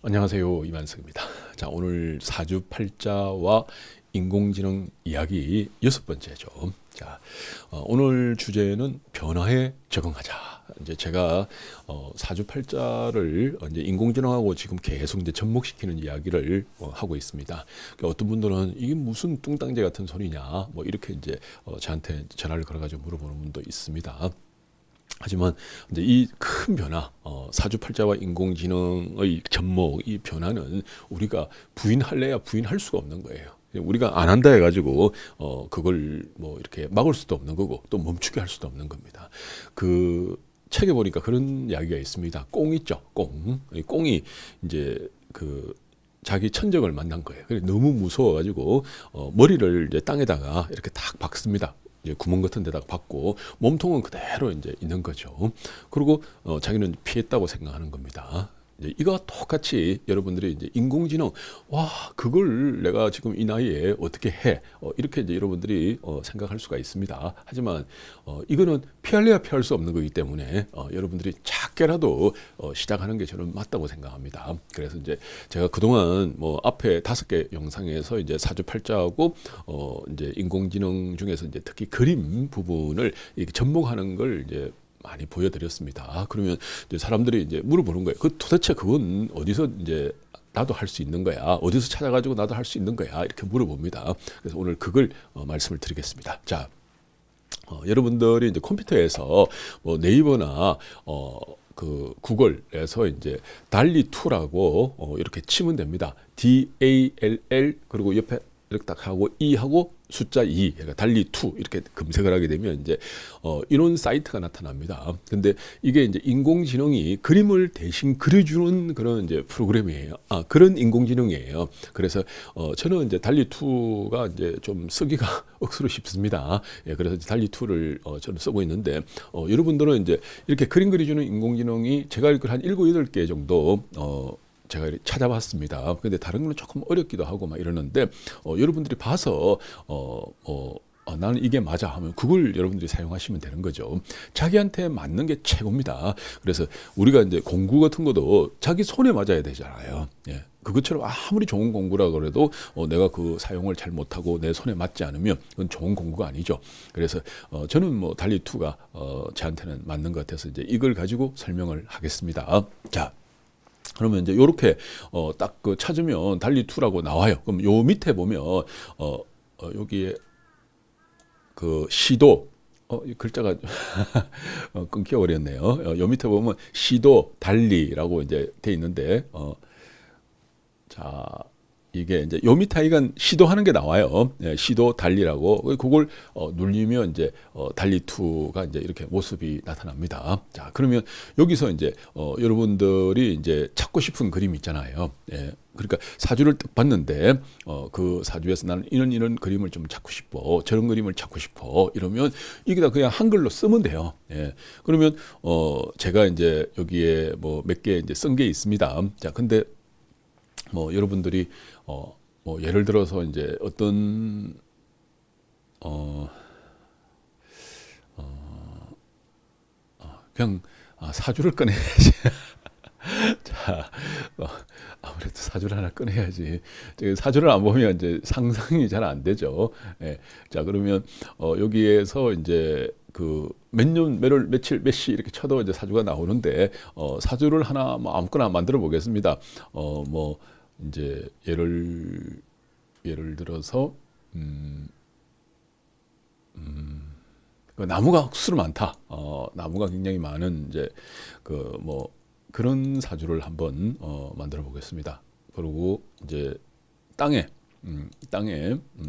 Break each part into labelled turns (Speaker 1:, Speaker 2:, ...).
Speaker 1: 안녕하세요, 이만석입니다. 자, 오늘 사주팔자와 인공지능 이야기 6번째죠. 자, 오늘 주제는 변화에 적응하자. 이제 제가 사주팔자를 이제 인공지능하고 지금 계속 이제 접목시키는 이야기를 하고 있습니다. 그러니까 어떤 분들은 이게 무슨 뚱땅제 같은 소리냐, 뭐 이렇게 이제 저한테 전화를 걸어가지고 물어보는 분도 있습니다. 하지만 이제 이 큰 변화, 사주팔자와 인공지능의 접목, 이 변화는 우리가 부인할래야 부인할 수가 없는 거예요. 우리가 안 한다 해가지고 그걸 뭐 이렇게 막을 수도 없는 거고 또 멈추게 할 수도 없는 겁니다. 그 책에 보니까 그런 이야기가 있습니다. 꽁 있죠, 꽁. 이 꽁이 이제 그 자기 천적을 만난 거예요. 그래서 너무 무서워가지고 머리를 이제 땅에다가 이렇게 탁 박습니다. 이제 구멍 같은 데다가 박고 몸통은 그대로 이제 있는 거죠. 그리고 자기는 피했다고 생각하는 겁니다. 이제 이거와 똑같이 여러분들이 이제 인공지능, 와, 그걸 내가 지금 이 나이에 어떻게 해? 이렇게 이제 여러분들이 생각할 수가 있습니다. 하지만 이거는 피할래야 피할 수 없는 거기 때문에 여러분들이 작게라도 시작하는 게 저는 맞다고 생각합니다. 그래서 이제 제가 그동안 뭐 앞에 5개 영상에서 이제 사주팔자하고 이제 인공지능 중에서 이제 특히 그림 부분을 이렇게 접목하는 걸 이제 많이 보여드렸습니다. 그러면 이제 사람들이 이제 물어보는 거예요. 그 도대체 그건 어디서 이제 나도 할 수 있는 거야? 어디서 찾아가지고 나도 할 수 있는 거야? 이렇게 물어봅니다. 그래서 오늘 그걸 말씀을 드리겠습니다. 자, 여러분들이 이제 컴퓨터에서 뭐 네이버나 그 구글에서 이제 달리2라고 이렇게 치면 됩니다. DALL 그리고 옆에 이렇게 딱 하고 하고 숫자 2, 그러니까 달리2 이렇게 검색을 하게 되면 이제 이런 사이트가 나타납니다. 근데 이게 이제 인공지능이 그림을 대신 그려주는 그런 이제 프로그램이에요. 그런 인공지능이에요. 그래서 저는 이제 달리2가 이제 좀 쓰기가 억수로 쉽습니다. 예, 그래서 달리2를 저는 쓰고 있는데 여러분들은 이제 이렇게 그림 그려주는 인공지능이 제가 읽을 한 7, 8개 정도 제가 찾아봤습니다. 근데 다른 거는 조금 어렵기도 하고 막 이러는데 여러분들이 봐서 나는 이게 맞아 하면 그걸 여러분들이 사용하시면 되는 거죠. 자기한테 맞는 게 최고입니다. 그래서 우리가 이제 공구 같은 것도 자기 손에 맞아야 되잖아요. 예. 그것처럼 아무리 좋은 공구라 그래도 내가 그 사용을 잘 못하고 내 손에 맞지 않으면 그건 좋은 공구가 아니죠. 그래서 저는 뭐 달리2가 저한테는 맞는 것 같아서 이제 이걸 가지고 설명을 하겠습니다. 자. 그러면 이제 요렇게 딱 그 찾으면 달리2라고 나와요. 그럼 요 밑에 보면 여기에 그 시도 이 글자가 끊겨 버렸네요. 요 밑에 보면 시도 달리라고 이제 돼 있는데 자, 이게 이제 요 밑에 이건 시도하는 게 나와요. 예, 시도 달리라고. 그걸 눌리면 이제 달리2가 이제 이렇게 모습이 나타납니다. 자, 그러면 여기서 이제 여러분들이 이제 찾고 싶은 그림 있잖아요. 예. 그러니까 사주를 딱 봤는데 그 사주에서 나는 이런 그림을 좀 찾고 싶어. 저런 그림을 찾고 싶어. 이러면 이게 다 그냥 한글로 쓰면 돼요. 예. 그러면 제가 이제 여기에 뭐 몇 개 이제 쓴 게 있습니다. 자, 근데 뭐 여러분들이 뭐 예를 들어서 이제 어떤 그냥 사주를 꺼내야지. 자, 아무래도 사주를 하나 꺼내야지. 사주를 안 보면 이제 상상이 잘 안 되죠. 예. 자, 그러면 여기에서 이제 그 몇 년, 몇월, 며칠, 몇 시 이렇게 쳐도 이제 사주가 나오는데 사주를 하나 뭐 아무거나 만들어 보겠습니다. 뭐 이제 예를 들어서 그 나무가 억수로 많다. 나무가 굉장히 많은 이제 그 뭐 그런 사주를 한번 만들어 보겠습니다. 그리고 이제 땅에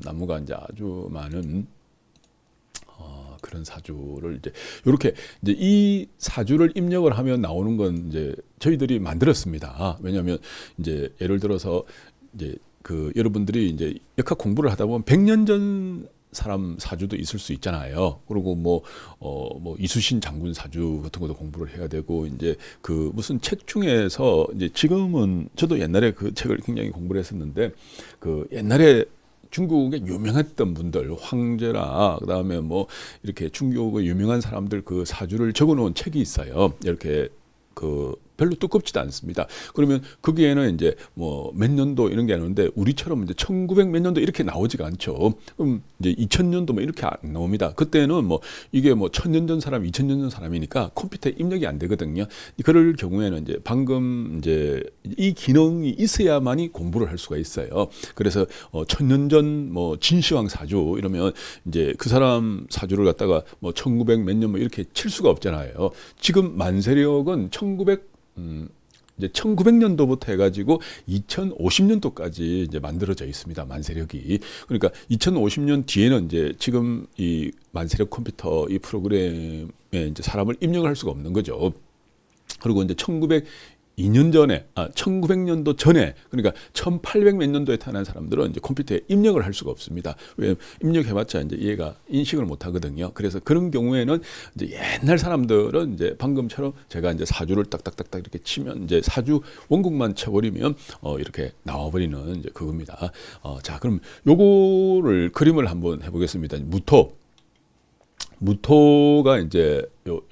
Speaker 1: 나무가 이제 아주 많은 그런 사주를 이제 이렇게 이제 이 사주를 입력을 하면 나오는 건 이제 저희들이 만들었습니다. 왜냐하면 이제 예를 들어서 이제 그 여러분들이 이제 역학 공부를 하다 보면 100년 전 사람 사주도 있을 수 있잖아요. 그리고 뭐 이수신 장군 사주 같은 것도 공부를 해야 되고 이제 그 무슨 책 중에서 이제 지금은 저도 옛날에 그 책을 굉장히 공부를 했었는데 그 옛날에 중국에 유명했던 분들 황제나 그다음에 뭐 이렇게 중국의 유명한 사람들 그 사주를 적어놓은 책이 있어요. 이렇게 그 별로 두껍지도 않습니다. 그러면 거기에는 이제 뭐 몇 년도 이런 게 나오는데 우리처럼 이제 1900 몇 년도 이렇게 나오지가 않죠. 그럼 이제 2000년도 뭐 이렇게 안 나옵니다. 그때는 뭐 이게 뭐 1000년 전 사람, 2000년 전 사람이니까 컴퓨터에 입력이 안 되거든요. 그럴 경우에는 이제 방금 이제 이 기능이 있어야만이 공부를 할 수가 있어요. 그래서 1000년 전 뭐 진시황 사주 이러면 이제 그 사람 사주를 갖다가 뭐 1900 몇 년 뭐 이렇게 칠 수가 없잖아요. 지금 만세력은 이제 1900년도부터 해가지고 2050년도까지 이제 만들어져 있습니다. 만세력이. 그러니까 2050년 뒤에는 이제 지금 이 만세력 컴퓨터 이 프로그램에 이제 사람을 입력을 할 수가 없는 거죠. 그리고 이제 1900년도 전에, 그러니까 1800 몇 년도에 태어난 사람들은 이제 컴퓨터에 입력을 할 수가 없습니다. 왜 입력해봤자 이제 얘가 인식을 못 하거든요. 그래서 그런 경우에는 이제 옛날 사람들은 이제 방금처럼 제가 이제 사주를 딱딱딱딱 이렇게 치면 이제 사주 원곡만 쳐버리면 이렇게 나와버리는 이제 그겁니다. 자, 그럼 요거를 그림을 한번 해보겠습니다. 무토가 이제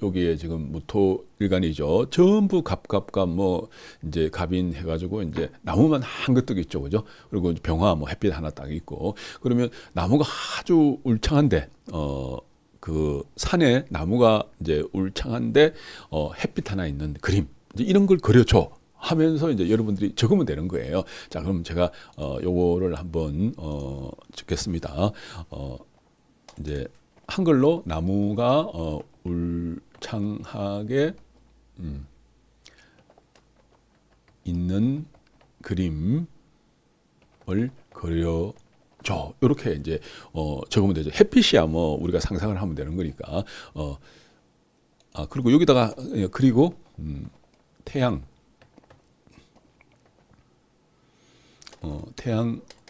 Speaker 1: 여기에 지금 무토 일간이죠. 전부 갑갑갑 뭐 이제 갑인 해가지고 이제 나무만 한가득 있죠, 그죠? 그리고 병화 뭐 햇빛 하나 딱 있고 그러면 나무가 아주 울창한데 그 산에 나무가 이제 울창한데 햇빛 하나 있는 그림 이제 이런 걸 그려줘. 하면서 이제 여러분들이 적으면 되는 거예요. 자, 그럼 제가 요거를 한번 적겠습니다. 이제 한글로 나무가 울창하게 있는 그림을 그려줘. 이렇게 이제 적으면 되죠. 햇빛이야 뭐 우리가 상상을 하면 되는 거니까. 그리고 여기다가 그리고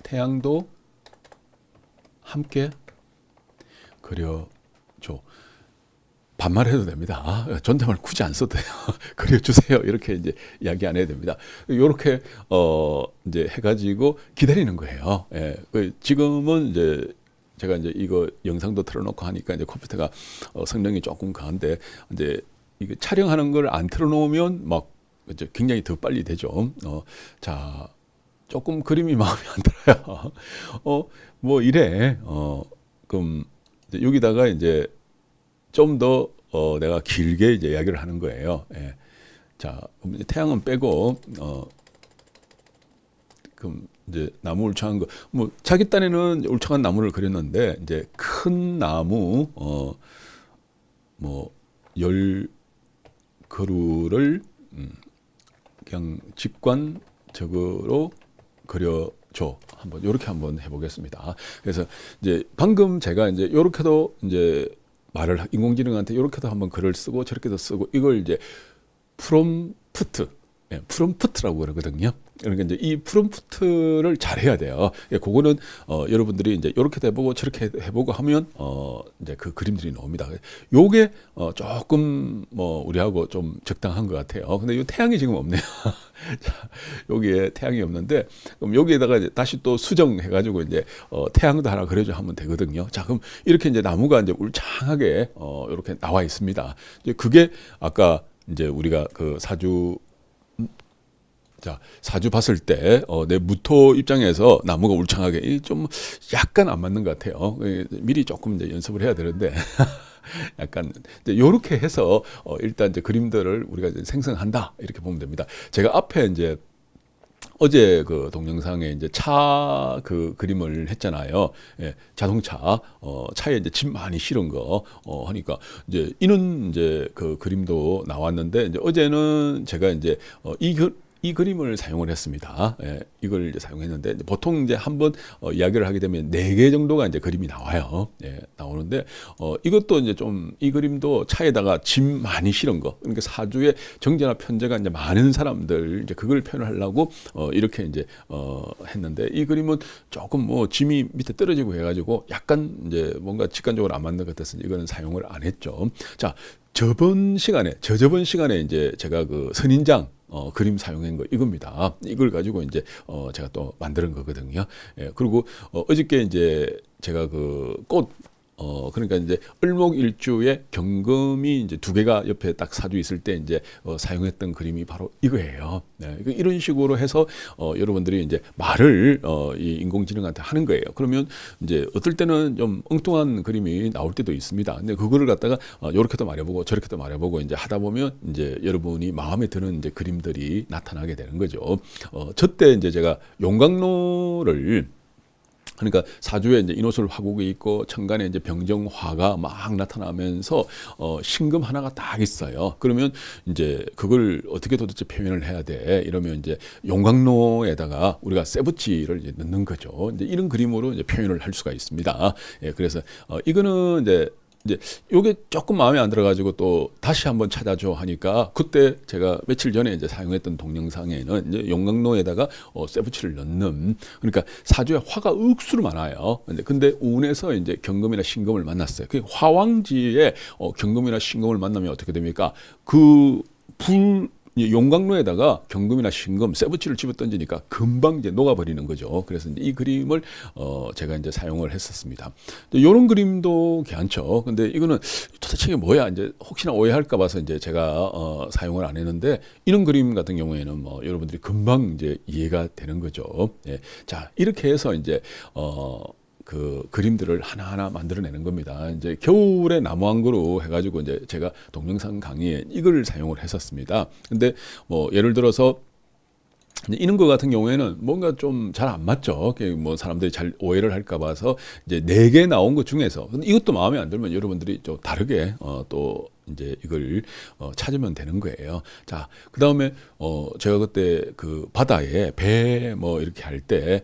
Speaker 1: 태양도 함께 그려줘. 반말해도 됩니다. 존댓말 굳이 안 써도 돼요. 그려주세요. 이렇게 이제 이야기 안 해도 됩니다. 이렇게 이제 해가지고 기다리는 거예요. 예. 지금은 이제 제가 이제 이거 영상도 틀어놓고 하니까 이제 컴퓨터가 성능이 조금 강한데 이제 이거 촬영하는 걸 안 틀어놓으면 막 이제 굉장히 더 빨리 되죠. 자, 조금 그림이 마음에 안 들어요. 뭐 이래. 그럼 여기다가 이제 좀 더 내가 길게 이제 이야기를 하는 거예요. 예. 자, 그럼 태양은 빼고 그럼 이제 나무 울창한 거 뭐 자기 딴에는 울창한 나무를 그렸는데 이제 큰 나무 뭐 10그루를 그냥 직관적으로 그려줘. 한번 이렇게 한번 해보겠습니다. 그래서 이제 방금 제가 이제 이렇게도 이제 말을 인공지능한테 이렇게도 한번 글을 쓰고 저렇게도 쓰고 이걸 이제 프롬프트라고 그러거든요. 그러니까 이제 이 프롬프트를 잘 해야 돼요. 그거는 여러분들이 이제 이렇게도 해보고 저렇게 해보고 하면 이제 그 그림들이 나옵니다. 요게 조금 뭐 우리하고 좀 적당한 것 같아요. 근데 이 태양이 지금 없네요. 자, 여기에 태양이 없는데 그럼 여기에다가 이제 다시 또 수정해가지고 이제 태양도 하나 그려줘 하면 되거든요. 자, 그럼 이렇게 이제 나무가 이제 울창하게 이렇게 나와 있습니다. 이제 그게 아까 이제 우리가 그 사주 봤을 때 내 무토 입장에서 나무가 울창하게 좀 약간 안 맞는 것 같아요. 미리 조금 이제 연습을 해야 되는데 약간 이제 이렇게 해서 일단 이제 그림들을 우리가 이제 생성한다 이렇게 보면 됩니다. 제가 앞에 이제 어제 그 동영상에 이제 차 그 그림을 했잖아요. 예, 자동차 차에 이제 짐 많이 실은 거 하니까 이제 이는 이제 그 그림도 나왔는데 이제 어제는 제가 이제 이 그림을 사용을 했습니다. 예, 이걸 이제 사용했는데 보통 이제 한번 이야기를 하게 되면 4개 정도가 이제 그림이 나와요. 예, 나오는데 이것도 이제 좀 이 그림도 차에다가 짐 많이 실은 거. 그러니까 사주에 정제나 편제가 이제 많은 사람들 이제 그걸 표현하려고 이렇게 이제 했는데 이 그림은 조금 뭐 짐이 밑에 떨어지고 해가지고 약간 이제 뭔가 직관적으로 안 맞는 것 같아서 이거는 사용을 안 했죠. 자, 저저번 시간에 이제 제가 그 선인장 그림 사용한 거 이겁니다. 이걸 가지고 이제 제가 또 만드는 거거든요. 예, 그리고 어저께 이제 제가 그 꽃 그러니까 이제 을목일주에 경금이 이제 두 개가 옆에 딱 사주 있을 때 이제 사용했던 그림이 바로 이거예요. 네, 이런 식으로 해서 여러분들이 이제 말을 이 인공지능한테 하는 거예요. 그러면 이제 어떨 때는 좀 엉뚱한 그림이 나올 때도 있습니다. 근데 그거를 갖다가 이렇게도 말해보고 저렇게도 말해보고 이제 하다 보면 이제 여러분이 마음에 드는 이제 그림들이 나타나게 되는 거죠. 저때 이제 제가 용광로를 그러니까 사주에 이제 인호술 화국이 있고 천간에 이제 병정화가 막 나타나면서 신금 하나가 딱 있어요. 그러면 이제 그걸 어떻게 도대체 표현을 해야 돼? 이러면 이제 용광로에다가 우리가 쇠붙이를 이제 넣는 거죠. 이제 이런 그림으로 이제 표현을 할 수가 있습니다. 예, 그래서 이거는 이제 요게 조금 마음에 안 들어가지고 또 다시 한번 찾아줘 하니까 그때 제가 며칠 전에 이제 사용했던 동영상에는 이제 용광로에다가 쇠붙이를 넣는 그러니까 사주에 화가 억수로 많아요. 근데 운에서 이제 경금이나 신금을 만났어요. 그 화왕지에 경금이나 신금을 만나면 어떻게 됩니까? 용광로에다가 경금이나 신금, 쇠붙이를 집어 던지니까 금방 이제 녹아버리는 거죠. 그래서 이제 이 그림을 제가 이제 사용을 했었습니다. 이런 그림도 괜찮죠. 근데 이거는 도대체 이게 뭐야? 이제 혹시나 오해할까 봐서 이제 제가 사용을 안 했는데 이런 그림 같은 경우에는 뭐 여러분들이 금방 이제 이해가 되는 거죠. 예. 자, 이렇게 해서 이제 그 그림들을 하나하나 만들어내는 겁니다. 이제 겨울에 나무왕구로 해가지고 이제 제가 동영상 강의에 이걸 사용을 했었습니다. 근데 뭐 예를 들어서 이런 거 같은 경우에는 뭔가 좀 잘 안 맞죠. 뭐 사람들이 잘 오해를 할까 봐서 이제 4개 나온 것 중에서 근데 이것도 마음에 안 들면 여러분들이 좀 다르게 또 이제 이걸 찾으면 되는 거예요. 자, 그 다음에 제가 그때 그 바다에 배 뭐 이렇게 할 때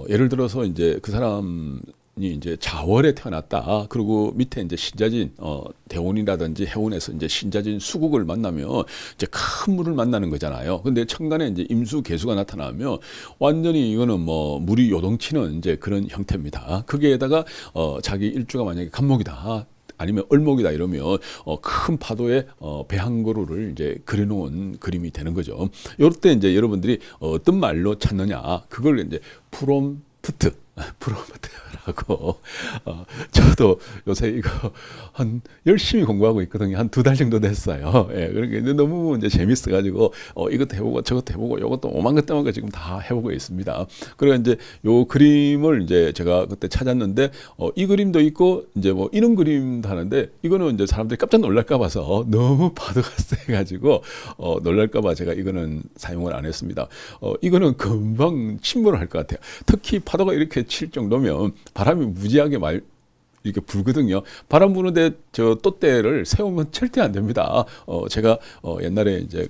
Speaker 1: 예를 들어서 이제 그 사람 이제 자월에 태어났다. 그리고 밑에 이제 신자진 대원이라든지 해운에서 이제 신자진 수국을 만나면 이제 큰 물을 만나는 거잖아요. 근데 천간에 이제 임수 개수가 나타나면 완전히 이거는 뭐 물이 요동치는 이제 그런 형태입니다. 거기에다가 자기 일주가 만약에 간목이다. 아니면 을목이다 이러면 큰 파도에 배 한 그루를 이제 그려놓은 그림이 되는 거죠. 이럴 때 이제 여러분들이 어떤 말로 찾느냐 그걸 이제 프롬프트라고 저도 요새 이거 한 열심히 공부하고 있거든요. 한 2달 정도 됐어요. 예, 그러니까 너무 이제 재밌어가지고 이것도 해보고 저것도 해보고 이것도 오만 것 때만 지금 다 해보고 있습니다. 그리고 이제 요 그림을 이제 제가 그때 찾았는데 이 그림도 있고 이제 뭐 이런 그림도 하는데 이거는 이제 사람들이 깜짝 놀랄까 봐서 너무 파도가 세가지고 놀랄까 봐 제가 이거는 사용을 안 했습니다. 이거는 금방 침몰을 할 것 같아요. 특히 파도가 이렇게 칠 정도면 바람이 무지하게 이렇게 불거든요. 바람 부는데 저 돛대를 세우면 절대 안 됩니다. 제가 옛날에 이제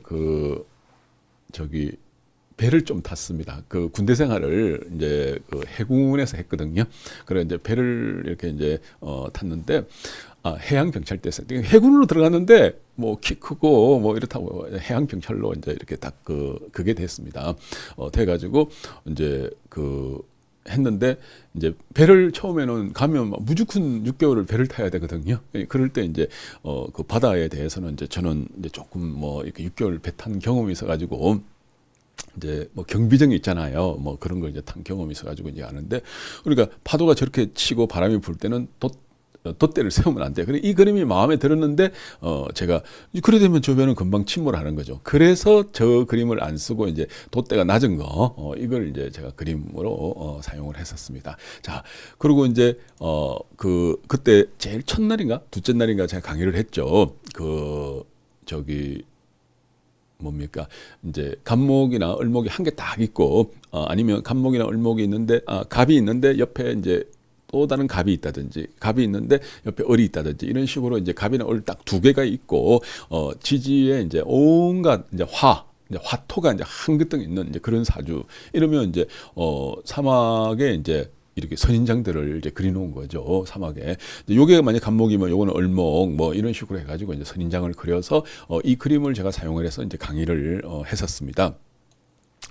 Speaker 1: 배를 좀 탔습니다. 그 군대 생활을 이제 그 해군에서 했거든요. 그래 이제 배를 이렇게 이제 탔는데 해양 경찰대에서 해군으로 들어갔는데 뭐 키 크고 뭐 이렇다고 해양 경찰로 이제 이렇게 딱 그게 됐습니다. 돼가지고 이제 했는데 이제 배를 처음에는 가면 무조건 6개월을 배를 타야 되거든요. 그럴 때 이제 그 바다에 대해서는 이제 저는 이제 조금 뭐 이렇게 6개월 배 탄 경험이 있어가지고 이제 뭐 경비정이 있잖아요. 뭐 그런 걸 이제 탄 경험이 있어가지고 이제 아는데 그러니까 파도가 저렇게 치고 바람이 불 때는 돛대를 세우면 안 돼. 그래 이 그림이 마음에 들었는데 제가 그래 되면 저 배는 금방 침몰하는 거죠. 그래서 저 그림을 안 쓰고 이제 돛대가 낮은 거 이걸 이제 제가 그림으로 사용을 했었습니다. 자, 그리고 이제 그때 제일 첫날인가 둘째 날인가 제가 강의를 했죠. 뭡니까 이제 간목이나 을목이 한 개 딱 있고 아니면 간목이나 을목이 있는데 갑이 있는데 옆에 이제 또 다른 갑이 있다든지 갑이 있는데 옆에 을이 있다든지 이런 식으로 이제 갑이나 을 딱 2개가 있고 지지에 이제 온갖 이제 화토가 이제 한그덩 있는 이제 그런 사주 이러면 이제 사막에 이제 이렇게 선인장들을 이제 그려놓은 거죠. 사막에. 요게 만약 간목이면 요거는 을목 뭐 이런 식으로 해가지고 이제 선인장을 그려서 이 그림을 제가 사용을 해서 이제 강의를 했었습니다.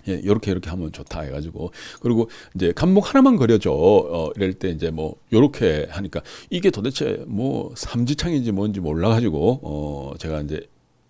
Speaker 1: 예, 이렇게 하면 좋다 해가지고 그리고 이제 간목 하나만 그려줘 이럴 때 이제 뭐 요렇게 하니까 이게 도대체 뭐 삼지창인지 뭔지 몰라가지고 제가 이제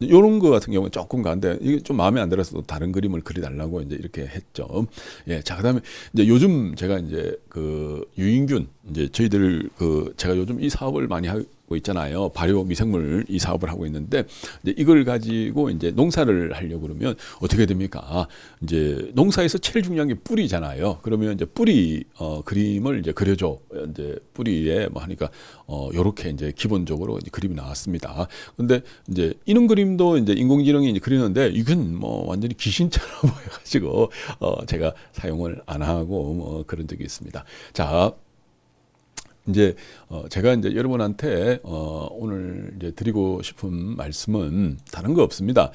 Speaker 1: 요런 거 같은 경우는 조금 가는데 이게 좀 마음에 안 들어서 다른 그림을 그려달라고 이제 이렇게 했죠. 예, 자 그다음에 이제 요즘 제가 이제 그 유인균 이제 저희들 그 제가 요즘 이 사업을 많이 하고 있잖아요. 발효 미생물 이 사업을 하고 있는데 이제 이걸 가지고 이제 농사를 하려고 그러면 어떻게 됩니까? 이제 농사에서 제일 중요한 게 뿌리잖아요. 그러면 이제 뿌리 그림을 이제 그려줘. 이제 뿌리에 뭐 하니까 요렇게 이제 기본적으로 이제 그림이 나왔습니다. 근데 이제 이런 그림도 이제 인공지능이 이제 그리는데 이건 뭐 완전히 귀신처럼 보여가지고 제가 사용을 안 하고 뭐 그런 적이 있습니다. 자. 이제 제가 이제 여러분한테 오늘 이제 드리고 싶은 말씀은 다른 거 없습니다.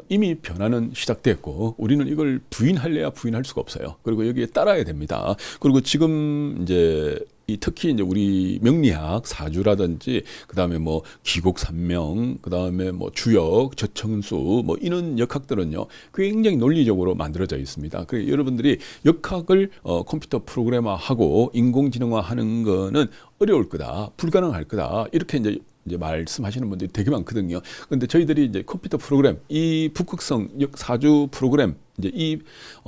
Speaker 1: 이미 변화는 시작됐고 우리는 이걸 부인할래야 부인할 수가 없어요. 그리고 여기에 따라야 됩니다. 그리고 지금 이제 특히 이제 우리 명리학 사주라든지 그다음에 뭐 기곡산명 그다음에 뭐 주역 저청수 뭐 이런 역학들은요 굉장히 논리적으로 만들어져 있습니다. 그래서 여러분들이 역학을 컴퓨터 프로그래머하고 인공지능화하는 거는 어려울 거다 불가능할 거다 이렇게 이제 말씀하시는 분들이 되게 많거든요. 근데 저희들이 이제 컴퓨터 프로그램, 이 북극성 사주 프로그램, 이제 이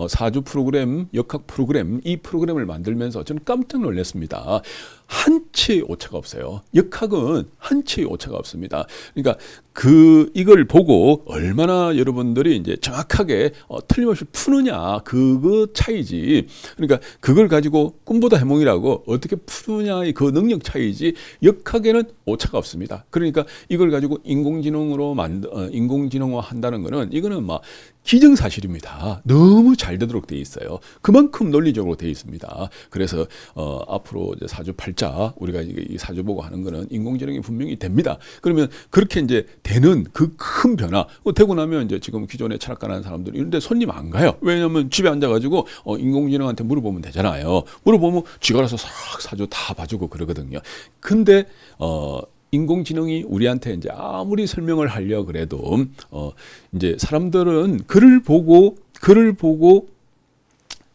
Speaker 1: 사주 프로그램, 역학 프로그램, 이 프로그램을 만들면서 저는 깜짝 놀랐습니다. 한치의 오차가 없어요. 역학은 한치의 오차가 없습니다. 그러니까 이걸 보고 얼마나 여러분들이 이제 정확하게 틀림없이 푸느냐 그거 차이지. 그러니까 그걸 가지고 꿈보다 해몽이라고 어떻게 푸느냐의 그 능력 차이지. 역학에는 오차가 없습니다. 그러니까 이걸 가지고 인공지능화 한다는 거는 이거는 막 기정사실입니다. 너무 잘 되도록 돼 있어요. 그만큼 논리적으로 돼 있습니다. 그래서 앞으로 이제 사주 팔자 우리가 이 사주 보고 하는 거는 인공지능이 분명히 됩니다. 그러면 그렇게 이제 되는 그 큰 변화 되고 나면 이제 지금 기존에 철학가라는 사람들이 이런데 손님 안 가요. 왜냐하면 집에 앉아가지고 인공지능한테 물어보면 되잖아요. 물어보면 쥐가 알아서 싹 사주 다 봐주고 그러거든요. 근데 인공지능이 우리한테 이제 아무리 설명을 하려 그래도 이제 사람들은 글을 보고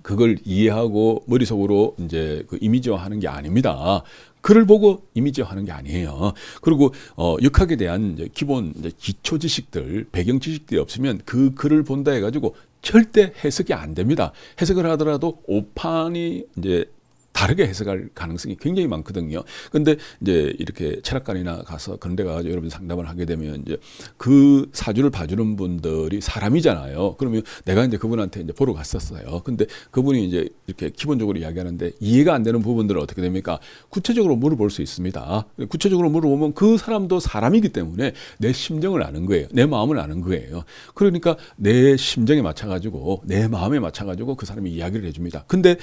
Speaker 1: 그걸 이해하고 머릿속으로 이제 그 이미지화하는 게 아닙니다. 글을 보고 이미지화하는 게 아니에요. 그리고 역학에 대한 이제 기본 이제 기초 지식들, 배경 지식들이 없으면 그 글을 본다 해가지고 절대 해석이 안 됩니다. 해석을 하더라도 오판이 이제 다르게 해석할 가능성이 굉장히 많거든요. 근데 이제 이렇게 철학관이나 가서 그런 데 가서 여러분 상담을 하게 되면 이제 그 사주를 봐주는 분들이 사람이잖아요. 그러면 내가 이제 그분한테 이제 보러 갔었어요. 근데 그분이 이제 이렇게 기본적으로 이야기하는데 이해가 안 되는 부분들은 어떻게 됩니까? 구체적으로 물어볼 수 있습니다. 구체적으로 물어보면 그 사람도 사람이기 때문에 내 심정을 아는 거예요. 내 마음을 아는 거예요. 그러니까 내 심정에 맞춰가지고 내 마음에 맞춰가지고 그 사람이 이야기를 해줍니다. 근데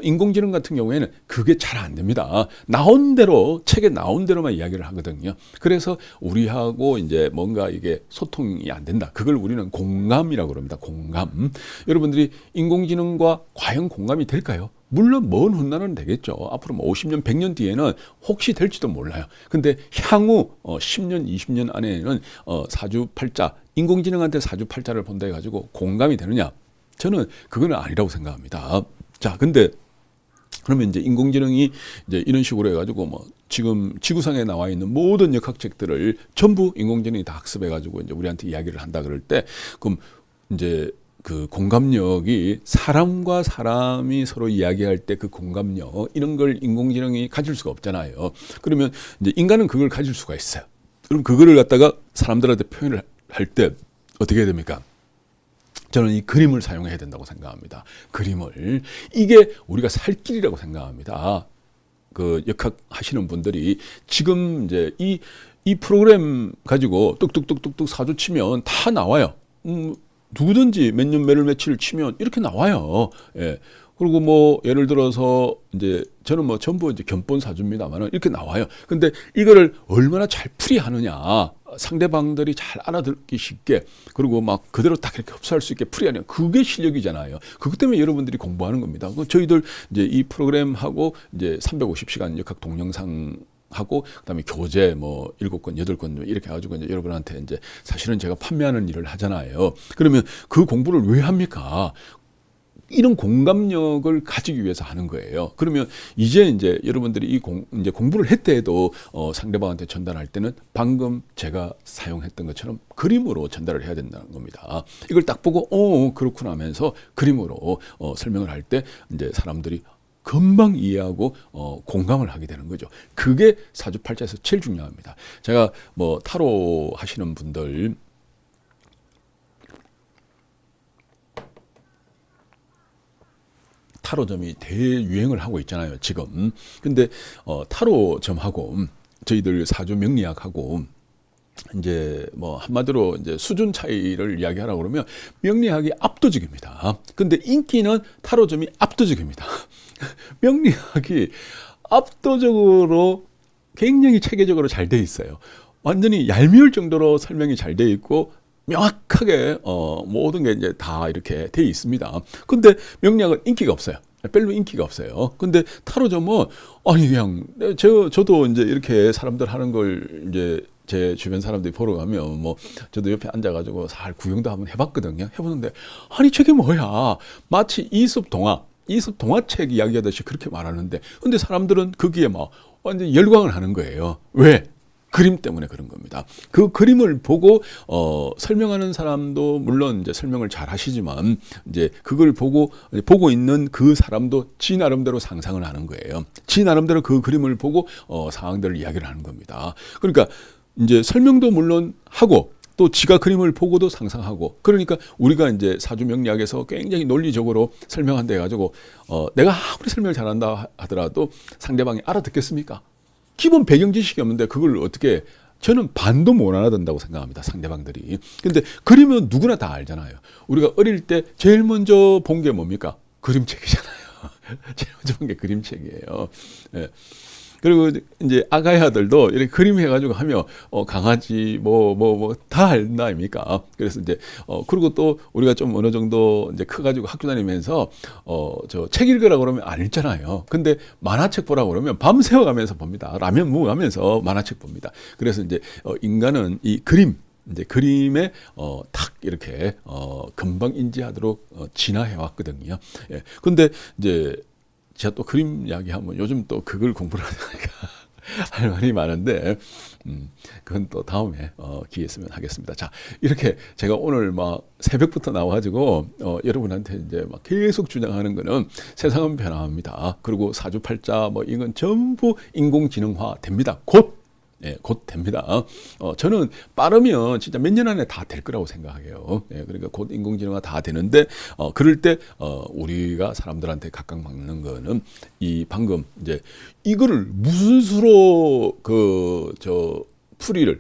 Speaker 1: 인공지능 같은 경우에는 그게 잘 안 됩니다. 나온 대로 책에 나온 대로만 이야기를 하거든요. 그래서 우리하고 이제 뭔가 이게 소통이 안 된다. 그걸 우리는 공감이라고 그럽니다. 공감. 여러분들이 인공지능과 과연 공감이 될까요? 물론 먼 훗날은 되겠죠. 앞으로 뭐 50년, 100년 뒤에는 혹시 될지도 몰라요. 근데 향후 10년, 20년 안에는 사주팔자, 인공지능한테 사주팔자를 본다 해가지고 공감이 되느냐? 저는 그건 아니라고 생각합니다. 자, 근데 그러면 이제 인공지능이 이제 이런 식으로 해가지고 뭐 지금 지구상에 나와 있는 모든 역학책들을 전부 인공지능이 다 학습해가지고 이제 우리한테 이야기를 한다 그럴 때 그럼 이제 그 공감력이 사람과 사람이 서로 이야기할 때 그 공감력 이런 걸 인공지능이 가질 수가 없잖아요. 그러면 이제 인간은 그걸 가질 수가 있어요. 그럼 그거를 갖다가 사람들한테 표현을 할 때 어떻게 해야 됩니까? 저는 이 그림을 사용해야 된다고 생각합니다. 그림을. 이게 우리가 살 길이라고 생각합니다. 그 역학 하시는 분들이 지금 이제 이 프로그램 가지고 뚝뚝뚝뚝뚝 사주 치면 다 나와요. 누구든지 몇 년 몇월 며칠 치면 이렇게 나와요. 예. 그리고 뭐 예를 들어서 이제 저는 뭐 전부 이제 견본 사주입니다만은 이렇게 나와요. 근데 이거를 얼마나 잘 풀이하느냐. 상대방들이 잘 알아듣기 쉽게 그리고 막 그대로 딱 이렇게 흡수할 수 있게 풀이하는 그게 실력이잖아요. 그것 때문에 여러분들이 공부하는 겁니다. 저희들 이제 이 프로그램하고 이제 350시간 역학 동영상 하고 그다음에 교재 뭐 7권, 8권 이렇게 해가지고 이제 여러분한테 이제 사실은 제가 판매하는 일을 하잖아요. 그러면 그 공부를 왜 합니까? 이런 공감력을 가지기 위해서 하는 거예요. 그러면 이제 여러분들이 이제 공부를 했대도 상대방한테 전달할 때는 방금 제가 사용했던 것처럼 그림으로 전달을 해야 된다는 겁니다. 이걸 딱 보고 그렇구나 하면서 그림으로 설명을 할 때 이제 사람들이 금방 이해하고 공감을 하게 되는 거죠. 그게 사주팔자에서 제일 중요합니다. 제가 뭐 타로 하시는 분들 타로점이 대유행을 하고 있잖아요, 지금. 근데 타로점하고 저희들 사주 명리학하고 이제 뭐 한마디로 이제 수준 차이를 이야기하라고 그러면 명리학이 압도적입니다. 근데 인기는 타로점이 압도적입니다. 명리학이 압도적으로 굉장히 체계적으로 잘 돼 있어요. 완전히 얄미울 정도로 설명이 잘 돼 있고 명확하게 모든 게 이제 다 이렇게 돼 있습니다. 근데 명리학은 인기가 없어요. 별로 인기가 없어요. 근데 타로점은 아니 그냥 저도 이제 이렇게 사람들 하는 걸 이제 제 주변 사람들이 보러 가면 뭐 저도 옆에 앉아가지고 살 구경도 한번 해봤거든요. 해보는데 아니 저게 뭐야? 마치 이솝 동화책 이야기하듯이 그렇게 말하는데 근데 사람들은 거기에 막 완전 열광을 하는 거예요. 왜? 그림 때문에 그런 겁니다. 그 그림을 보고 설명하는 사람도 물론 이제 설명을 잘 하시지만 이제 그걸 보고 있는 그 사람도 지 나름대로 상상을 하는 거예요. 지 나름대로 그 그림을 보고 상황들을 이야기를 하는 겁니다. 그러니까 이제 설명도 물론 하고 또 지가 그림을 보고도 상상하고 그러니까 우리가 이제 사주명리학에서 굉장히 논리적으로 설명한다 해가지고 내가 아무리 설명을 잘한다 하더라도 상대방이 알아듣겠습니까? 기본 배경 지식이 없는데 그걸 어떻게 저는 반도 못 알아듣는다고 생각합니다. 상대방들이. 근데 그림은 누구나 다 알잖아요. 우리가 어릴 때 제일 먼저 본 게 뭡니까? 그림책이잖아요. 제일 먼저 본 게 그림책이에요. 예. 그리고 이제 아가의 아들도 이렇게 그림 해가지고 하면 강아지 뭐 다 알다 아닙니까? 그래서 이제 그리고 또 우리가 좀 어느 정도 이제 커가지고 학교 다니면서 저 책 읽으라 그러면 안 읽잖아요. 근데 만화책 보라 그러면 밤새워 가면서 봅니다. 라면 먹으면서 만화책 봅니다. 그래서 이제 인간은 이 그림 이제 그림에 탁 이렇게 금방 인지하도록 진화해 왔거든요. 예. 근데 이제 제가 또 그림 이야기하면 요즘 또 그걸 공부를 하니까 할 말이 많은데 그건 또 다음에 기회 있으면 하겠습니다. 자, 이렇게 제가 오늘 막 새벽부터 나와가지고 여러분한테 이제 막 계속 주장하는 거는 세상은 변화합니다. 그리고 사주팔자 뭐 이건 전부 인공지능화 됩니다. 곧 됩니다. 저는 빠르면 진짜 몇 년 안에 다 될 거라고 생각해요. 그러니까 곧 인공지능화 다 되는데, 그럴 때, 우리가 사람들한테 각광받는 거는 이 방금 이제 이거를 무슨 수로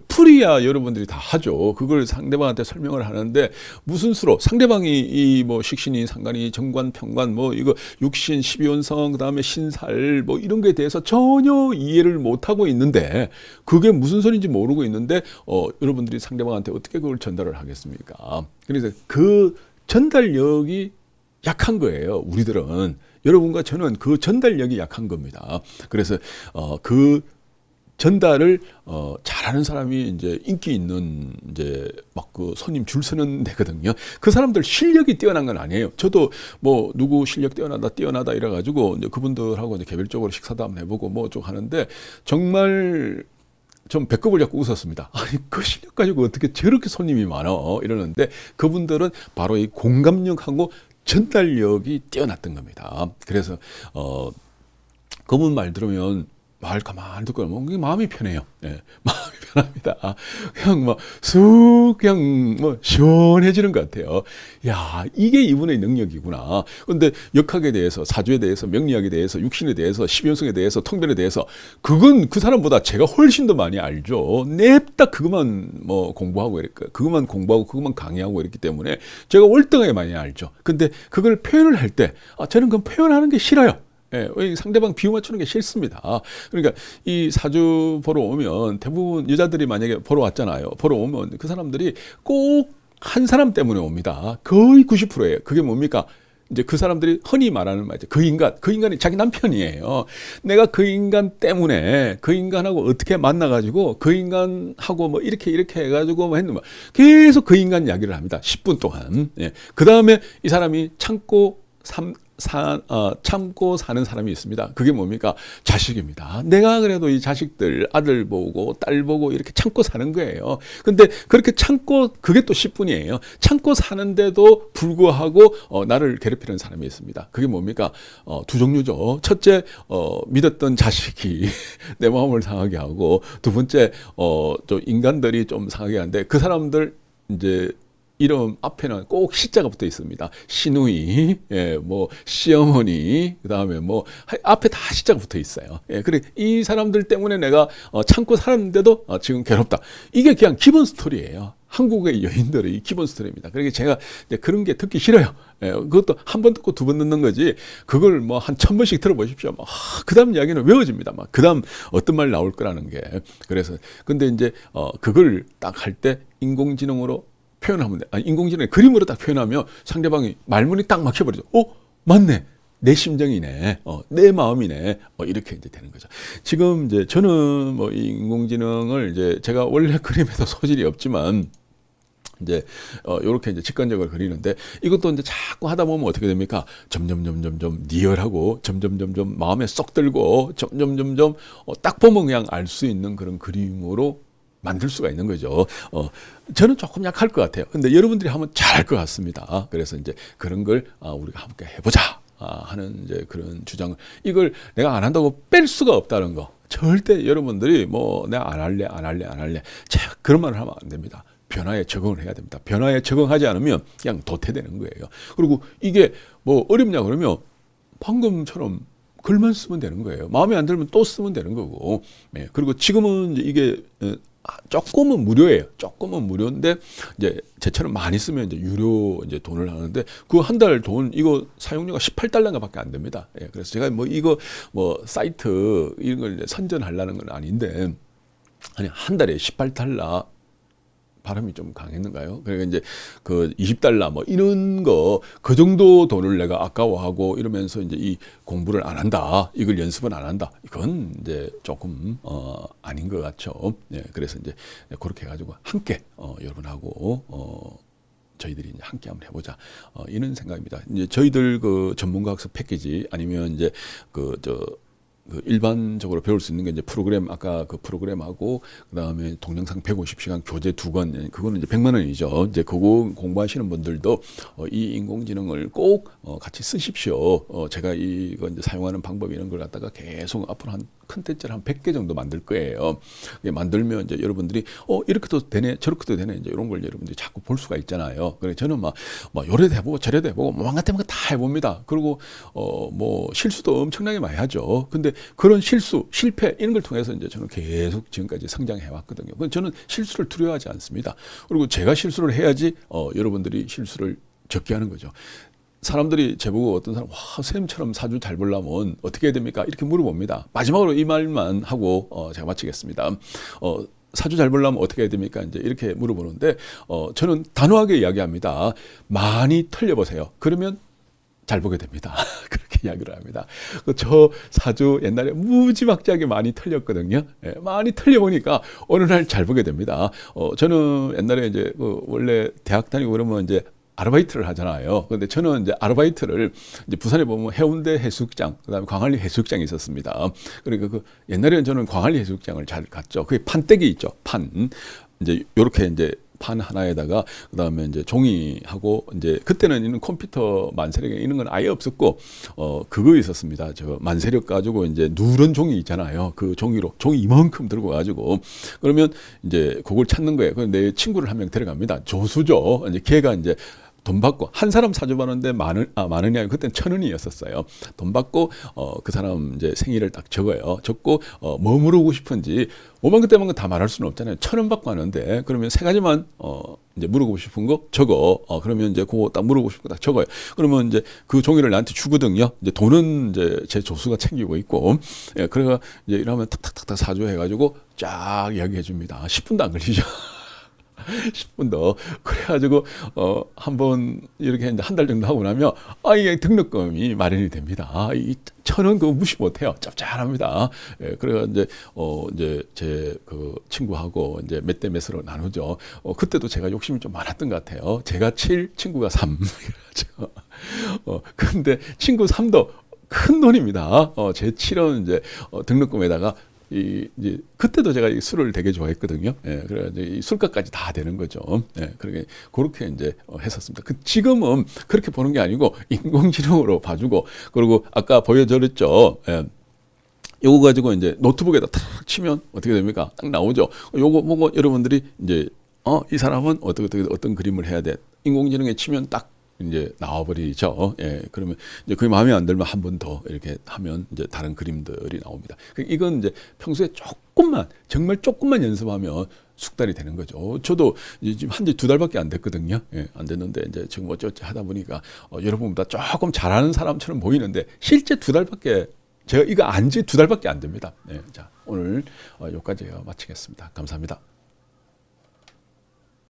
Speaker 1: 풀이야 여러분들이 다 하죠. 그걸 상대방한테 설명을 하는데 무슨 수로 상대방이 이 뭐 식신이 상관이 정관 평관 뭐 이거 육신 12원성 그다음에 신살 뭐 이런 거에 대해서 전혀 이해를 못 하고 있는데 그게 무슨 소리인지 모르고 있는데 여러분들이 상대방한테 어떻게 그걸 전달을 하겠습니까? 그래서 그 전달력이 약한 거예요. 우리들은 여러분과 저는 그 전달력이 약한 겁니다. 그래서 그 전달을 잘하는 사람이 이제 인기 있는 이제 막 그 손님 줄 서는 데거든요. 그 사람들 실력이 뛰어난 건 아니에요. 저도 뭐 누구 실력 뛰어나다 이래 가지고 이제 그분들하고 이제 개별적으로 식사도 한번 해보고 뭐 좀 하는데 정말 좀 배꼽을 잡고 웃었습니다. 아니 그 실력 가지고 어떻게 저렇게 손님이 많어 이러는데 그분들은 바로 이 공감력하고 전달력이 뛰어났던 겁니다. 그래서 그분 말 들으면 말 가만히 듣고 그게 마음이 편해요. 네, 마음이 편합니다. 그냥 막 쑥 그냥 뭐 시원해지는 것 같아요. 야, 이게 이분의 능력이구나. 근데 역학에 대해서, 사주에 대해서, 명리학에 대해서, 육신에 대해서, 십연성에 대해서, 통변에 대해서 그건 그 사람보다 제가 훨씬 더 많이 알죠. 냅다 그것만 뭐 공부하고 이랬까 그것만 공부하고 그것만 강의하고 이랬기 때문에 제가 월등하게 많이 알죠. 근데 그걸 표현을 할 때 저는 그 표현하는 게 싫어요. 예, 상대방 비유 맞추는 게 싫습니다. 그러니까 이 사주 보러 오면 대부분 여자들이 만약에 보러 왔잖아요. 보러 오면 그 사람들이 꼭 한 사람 때문에 옵니다. 거의 90%예요. 그게 뭡니까? 이제 그 사람들이 흔히 말하는 말이죠. 그 인간이 자기 남편이에요. 내가 그 인간 때문에 그 인간하고 어떻게 만나가지고 그 인간하고 뭐 이렇게 해가지고 뭐 했는 거 계속 그 인간 이야기를 합니다. 10분 동안. 예. 그 다음에 이 사람이 참고 참고 사는 사람이 있습니다. 그게 뭡니까? 자식입니다. 내가 그래도 이 자식들 아들 보고 딸 보고 이렇게 참고 사는 거예요. 근데 그렇게 참고 그게 또 10분이에요. 참고 사는데도 불구하고 나를 괴롭히는 사람이 있습니다. 그게 뭡니까? 두 종류죠. 첫째, 믿었던 자식이 내 마음을 상하게 하고, 두 번째, 또 인간들이 좀 상하게 하는데 그 사람들 이제 이름 앞에는 꼭 시자가 붙어 있습니다. 시누이, 예, 뭐 시어머니, 그다음에 뭐 앞에 다 시자가 붙어 있어요. 예, 그래 이 사람들 때문에 내가 참고 살았는데도 지금 괴롭다. 이게 그냥 기본 스토리예요. 한국의 여인들의 기본 스토리입니다. 그러니까 제가 이제 그런 게 듣기 싫어요. 예, 그것도 한 번 듣고 두 번 듣는 거지. 그걸 뭐 한 1000번씩 들어보십시오. 그다음 이야기는 외워집니다. 그다음 어떤 말 나올 거라는 게. 그래서 근데 이제 그걸 딱 할 때 인공지능으로 표현하면 돼. 인공지능의 그림으로 딱 표현하면 상대방이 말문이 딱 막혀버리죠. 맞네. 내 심정이네. 내 마음이네. 이렇게 이제 되는 거죠. 지금 이제 저는 뭐 이 인공지능을 이제 제가 원래 그림에도 소질이 없지만 이제 요렇게 이제 직관적으로 그리는데 이것도 이제 자꾸 하다 보면 어떻게 됩니까? 점점 리얼하고 점점 마음에 쏙 들고 점점 딱 보면 그냥 알 수 있는 그런 그림으로 만들 수가 있는 거죠. 저는 조금 약할 것 같아요. 근데 여러분들이 하면 잘할 것 같습니다. 그래서 이제 그런 걸 우리가 함께 해보자 하는 이제 그런 주장을, 이걸 내가 안 한다고 뺄 수가 없다는 거. 절대 여러분들이 뭐 내가 안 할래. 그런 말을 하면 안 됩니다. 변화에 적응을 해야 됩니다. 변화에 적응하지 않으면 그냥 도태되는 거예요. 그리고 이게 뭐 어렵냐 그러면 방금처럼 글만 쓰면 되는 거예요. 마음에 안 들면 또 쓰면 되는 거고. 예. 그리고 지금은 이게 조금은 무료예요. 조금은 무료인데 이제 제처럼 많이 쓰면 이제 유료 이제 돈을 하는데 그 한 달 돈 이거 사용료가 18달러인가밖에 안 됩니다. 예. 그래서 제가 뭐 이거 뭐 사이트 이런 걸 이제 선전하려는 건 아닌데 아니 한 달에 18달러 발음이 좀 강했는가요? 그러니까 이제 그 20달러 뭐 이런 거 그 정도 돈을 내가 아까워하고 이러면서 이제 이 공부를 안 한다. 이걸 연습은 안 한다. 이건 이제 조금 아닌 것 같죠. 네, 그래서 이제 그렇게 해가지고 함께 여러분하고 저희들이 이제 함께 한번 해보자. 이런 생각입니다. 이제 저희들 그 전문가학습 패키지 아니면 이제 그 일반적으로 배울 수 있는 게 이제 프로그램, 아까 그 프로그램하고, 그 다음에 동영상 150시간 교재 2권, 그거는 이제 100만 원이죠. 이제 그거 공부하시는 분들도 이 인공지능을 꼭 같이 쓰십시오. 제가 이거 이제 사용하는 방법 이런 걸 갖다가 계속 앞으로 한 컨텐츠를 한 100개 정도 만들 거예요. 만들면 이제 여러분들이 이렇게도 되네, 저렇게도 되네, 이제 이런 걸 여러분들이 자꾸 볼 수가 있잖아요. 그래서 저는 막 요래도 해보고 저래도 해보고 뭐 같은 거 다 해봅니다. 그리고 뭐 실수도 엄청나게 많이 하죠. 근데 그런 실수, 실패 이런 걸 통해서 이제 저는 계속 지금까지 성장해 왔거든요. 그래서 저는 실수를 두려워하지 않습니다. 그리고 제가 실수를 해야지 여러분들이 실수를 적게 하는 거죠. 사람들이 제보고 어떤 사람, 쌤처럼 사주 잘 보려면 어떻게 해야 됩니까? 이렇게 물어봅니다. 마지막으로 이 말만 하고 제가 마치겠습니다. 사주 잘 보려면 어떻게 해야 됩니까? 이제 이렇게 물어보는데 저는 단호하게 이야기합니다. 많이 틀려보세요. 그러면 잘 보게 됩니다. 그렇게 이야기를 합니다. 저 사주 옛날에 무지막지하게 많이 틀렸거든요. 예, 많이 틀려보니까 어느 날 잘 보게 됩니다. 저는 옛날에 이제 원래 대학 다니고 그러면 이제 아르바이트를 하잖아요. 근데 저는 이제 아르바이트를 이제 부산에 보면 해운대 해수욕장, 그다음에 광안리 해수욕장이 있었습니다. 그러니까 옛날에는 저는 광안리 해수욕장을 잘 갔죠. 그게 판때기 있죠. 판. 이제 요렇게 이제 판 하나에다가 그다음에 이제 종이하고 이제 그때는 있는 컴퓨터 만세력 이런 건 아예 없었고 그거 있었습니다. 저 만세력 가지고 이제 누런 종이 있잖아요. 그 종이로 종이 이만큼 들고 가지고 그러면 이제 그걸 찾는 거예요. 그래서 내 친구를 한 명 데려갑니다. 조수죠. 이제 걔가 이제 돈 받고 한 사람 사주 받는데 만 원이 아니고 그때는 1,000원이었었어요. 돈 받고 그 사람 이제 생일을 딱 적어요. 적고 뭐 물어보고 싶은지 5만 원 때만 다 말할 수는 없잖아요. 1,000원 받고 하는데 그러면 세 가지만 이제 물어보고 싶은 거 적어. 그러면 이제 그거 딱 물어보고 싶은 거 딱 적어요. 그러면 이제 그 종이를 나한테 주거든요. 이제 돈은 이제 제 조수가 챙기고 있고, 예, 그래가 이제 이러면 탁탁탁탁 사주해가지고 쫙 이야기해 줍니다. 10분도 안 걸리죠. 10분 더. 그래가지고, 한번 이렇게 이제 한 달 정도 하고 나면, 이게 등록금이 마련이 됩니다. 이 1,000원 그거 무시 못해요. 짭짤합니다. 예, 그래가 이제 제 그 친구하고 이제 몇 대 몇으로 나누죠. 그때도 제가 욕심이 좀 많았던 것 같아요. 제가 7, 친구가 3. 근데 친구 3도 큰 돈입니다. 제 7원 이제 등록금에다가 이제 그때도 제가 이 술을 되게 좋아했거든요. 예, 그래가지고 이 술값까지 다 되는 거죠. 예, 그렇게 이제 했었습니다. 지금은 그렇게 보는 게 아니고 인공지능으로 봐주고, 그리고 아까 보여드렸죠. 예, 요거 가지고 이제 노트북에다 탁 치면 어떻게 됩니까? 딱 나오죠. 요거 보고 여러분들이 이제 이 사람은 어떤 그림을 해야 돼. 인공지능에 치면 딱 이제 나와버리죠. 예, 그러면 이제 그게 마음에 안 들면 한 번 더 이렇게 하면 이제 다른 그림들이 나옵니다. 이건 이제 평소에 정말 조금만 연습하면 숙달이 되는 거죠. 저도 지금 한지 2달밖에 안 됐거든요. 예, 안 됐는데 이제 지금 어쩌지 하다 보니까 여러분보다 조금 잘하는 사람처럼 보이는데 실제 2달밖에 제가 이거 안지 2달밖에 안 됩니다. 네, 자, 오늘 여기까지 마치겠습니다. 감사합니다.